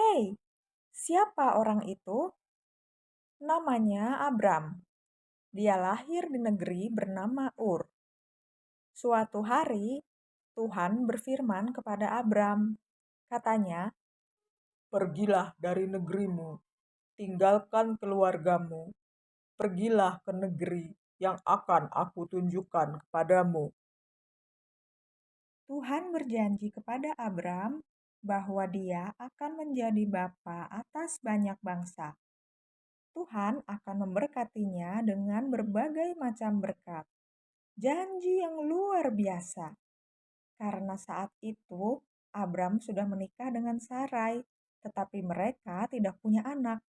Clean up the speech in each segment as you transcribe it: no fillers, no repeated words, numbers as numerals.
Hei, siapa orang itu? Namanya Abram. Dia lahir di negeri bernama Ur. Suatu hari, Tuhan berfirman kepada Abram. Katanya, "Pergilah dari negerimu, tinggalkan keluargamu, pergilah ke negeri yang akan aku tunjukkan kepadamu." Tuhan berjanji kepada Abram bahwa dia akan menjadi bapa atas banyak bangsa. Tuhan akan memberkatinya dengan berbagai macam berkat. Janji yang luar biasa. Karena saat itu Abram sudah menikah dengan Sarai, tetapi mereka tidak punya anak.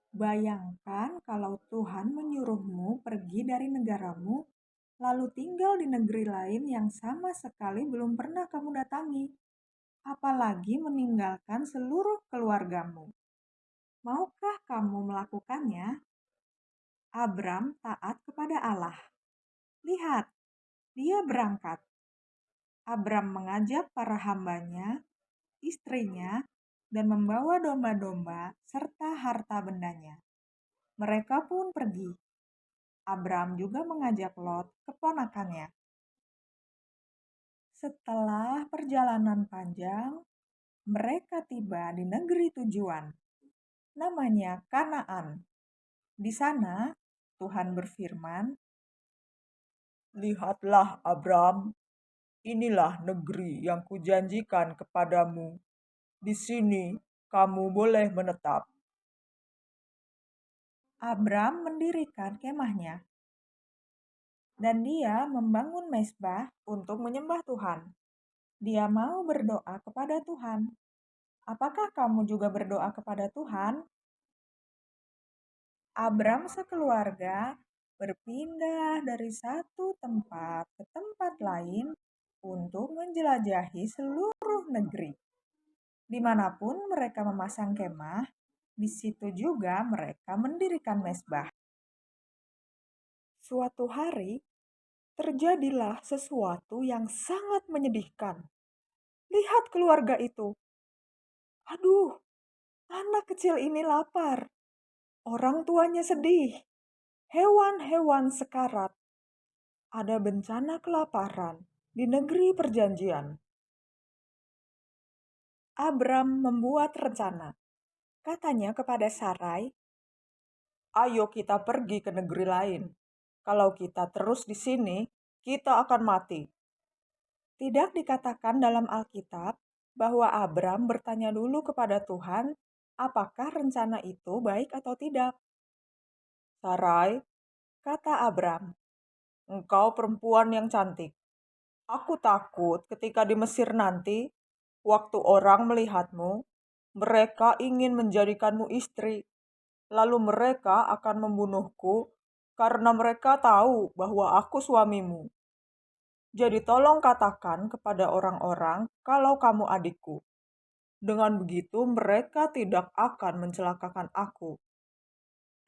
Bayangkan kalau Tuhan menyuruhmu pergi dari negaramu, lalu tinggal di negeri lain yang sama sekali belum pernah kamu datangi, apalagi meninggalkan seluruh keluargamu. Maukah kamu melakukannya? Abram taat kepada Allah. Lihat, dia berangkat. Abram mengajak para hambanya, istrinya, dan membawa domba-domba serta harta bendanya. Mereka pun pergi. Abram juga mengajak Lot, keponakannya. Setelah perjalanan panjang, mereka tiba di negeri tujuan. Namanya Kanaan. Di sana, Tuhan berfirman, "Lihatlah Abram, inilah negeri yang kujanjikan kepadamu. Di sini kamu boleh menetap." Abram mendirikan kemahnya, dan dia membangun mezbah untuk menyembah Tuhan. Dia mau berdoa kepada Tuhan. Apakah kamu juga berdoa kepada Tuhan? Abram sekeluarga berpindah dari satu tempat ke tempat lain untuk menjelajahi seluruh negeri. Dimanapun mereka memasang kemah, di situ juga mereka mendirikan mezbah. Suatu hari, terjadilah sesuatu yang sangat menyedihkan. Lihat keluarga itu. Aduh, anak kecil ini lapar. Orang tuanya sedih. Hewan-hewan sekarat. Ada bencana kelaparan di negeri perjanjian. Abram membuat rencana. Katanya kepada Sarai, "Ayo kita pergi ke negeri lain. Kalau kita terus di sini, kita akan mati." Tidak dikatakan dalam Alkitab bahwa Abram bertanya dulu kepada Tuhan apakah rencana itu baik atau tidak. "Sarai," kata Abram, "engkau perempuan yang cantik. Aku takut ketika di Mesir nanti, waktu orang melihatmu, mereka ingin menjadikanmu istri. Lalu mereka akan membunuhku karena mereka tahu bahwa aku suamimu. Jadi tolong katakan kepada orang-orang kalau kamu adikku. Dengan begitu mereka tidak akan mencelakakan aku."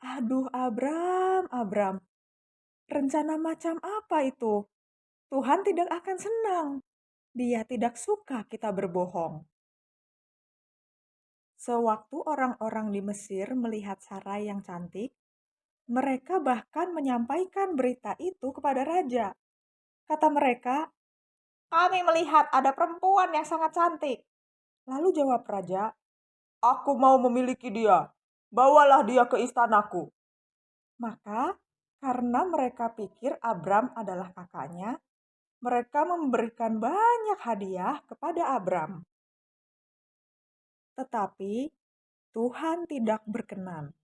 Aduh Abram, Abram, rencana macam apa itu? Tuhan tidak akan senang. Dia tidak suka kita berbohong. Sewaktu orang-orang di Mesir melihat Sarai yang cantik, mereka bahkan menyampaikan berita itu kepada raja. Kata mereka, "Kami melihat ada perempuan yang sangat cantik." Lalu jawab raja, "Aku mau memiliki dia. Bawalah dia ke istanaku." Maka, karena mereka pikir Abram adalah kakaknya, mereka memberikan banyak hadiah kepada Abram. Tetapi Tuhan tidak berkenan.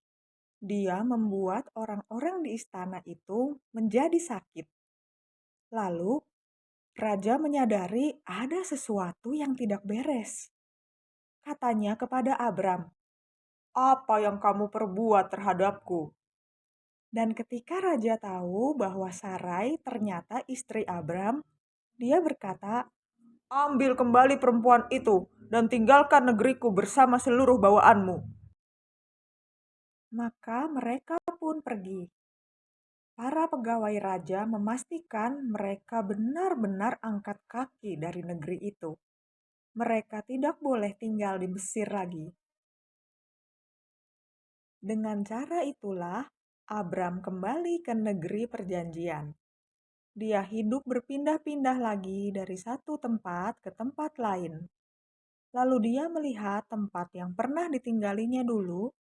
Dia membuat orang-orang di istana itu menjadi sakit. Lalu, raja menyadari ada sesuatu yang tidak beres. Katanya kepada Abram, "Apa yang kamu perbuat terhadapku?" Dan ketika raja tahu bahwa Sarai ternyata istri Abram, dia berkata, "Ambil kembali perempuan itu dan tinggalkan negeriku bersama seluruh bawaanmu." Maka mereka pun pergi. Para pegawai raja memastikan mereka benar-benar angkat kaki dari negeri itu. mereka tidak boleh tinggal di Mesir lagi. Dengan cara itulah, Abram kembali ke negeri perjanjian. Dia hidup berpindah-pindah lagi dari satu tempat ke tempat lain. Lalu dia melihat tempat yang pernah ditinggalinya dulu,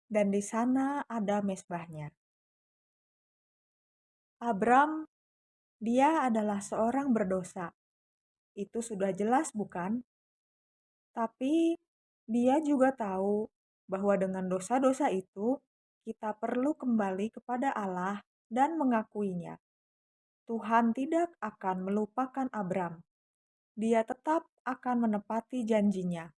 dan di sana ada mezbahnya. Abram, dia adalah seorang berdosa. Itu sudah jelas, bukan? Tapi dia juga tahu bahwa dengan dosa-dosa itu, kita perlu kembali kepada Allah dan mengakuinya. Tuhan tidak akan melupakan Abram. Dia tetap akan menepati janjinya.